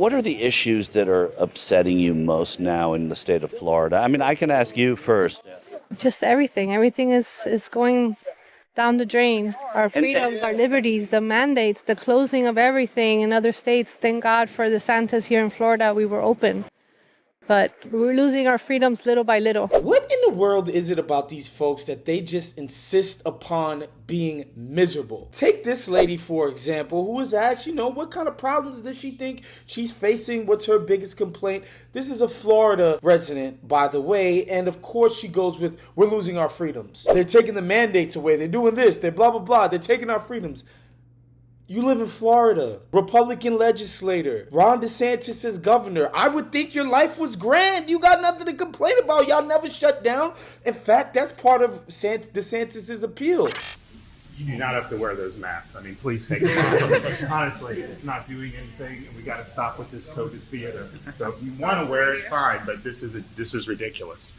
What are the issues that are upsetting you most now in the state of Florida? I mean, I can ask you first. Just everything. Everything is going down the drain. Our freedoms, our liberties, the mandates, the closing of everything in other states. Thank God for DeSantis here in Florida. We were open. But we're losing our freedoms little by little. What in the world is it about these folks that they just insist upon being miserable? Take this lady, for example, who was asked, what kind of problems does she think she's facing? What's her biggest complaint? This is a Florida resident, by the way, and of course she goes with, we're losing our freedoms. They're taking the mandates away. They're doing this. They're blah, blah, blah. They're taking our freedoms. You live in Florida, Republican legislator, Ron DeSantis is governor. I would think your life was grand. You got nothing to complain about. Y'all never shut down. In fact, that's part of DeSantis' appeal. You do not have to wear those masks. I mean, please take it off. Honestly, it's not doing anything, and we got to stop with this COVID theater. So if you want to wear it, fine, but this is ridiculous.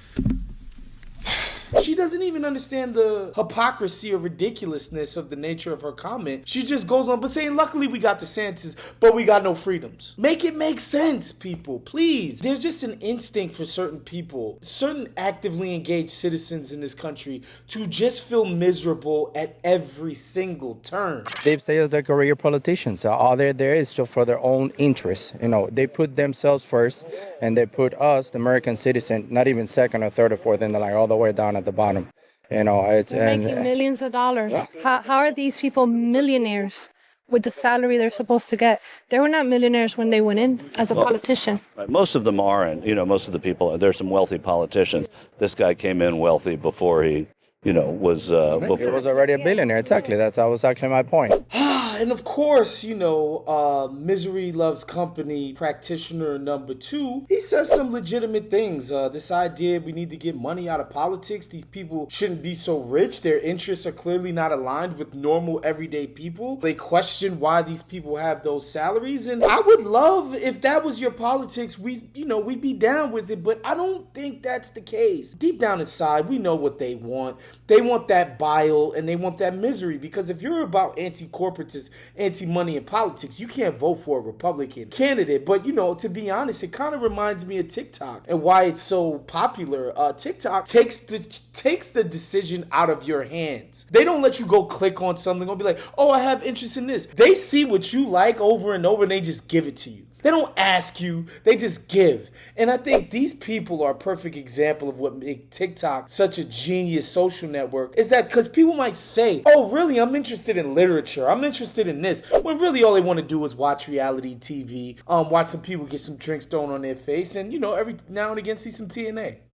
She doesn't even understand the hypocrisy or ridiculousness of the nature of her comment. She just goes on, but saying, luckily we got DeSantis, but we got no freedoms. Make it make sense, people, please. There's just an instinct for certain people, certain actively engaged citizens in this country to just feel miserable at every single turn. They say as they're career politicians. All they're there is just for their own interests. They put themselves first, and they put us, the American citizen, not even second or third or fourth in the line, all the way down at the bottom. It's making millions of dollars. How are these people millionaires with the salary they're supposed to get? They were not millionaires when they went in as a politician. Right, most of them aren't. Most of the people, there's some wealthy politicians. This guy came in wealthy before he, was... before. He was already a billionaire, exactly. That was actually my point. And of course, misery loves company practitioner number 2. He says some legitimate things. This idea we need to get money out of politics. These people shouldn't be so rich. Their interests are clearly not aligned with normal everyday people. They question why these people have those salaries. And I would love if that was your politics. We'd be down with it. But I don't think that's the case. Deep down inside, we know what they want. They want that bile and they want that misery. Because if you're about anti-corporatist, anti-money in politics, you can't vote for a Republican candidate. But to be honest, it kind of reminds me of TikTok and why it's so popular. TikTok takes the decision out of your hands. They don't let you go click on something and be like, oh, I have interest in this. They see what you like over and over and they just give it to you. They don't ask you, they just give. And I think these people are a perfect example of what makes TikTok such a genius social network, is that because people might say, oh, really, I'm interested in literature, I'm interested in this, when really all they want to do is watch reality TV, watch some people get some drinks thrown on their face, and, every now and again see some TNA.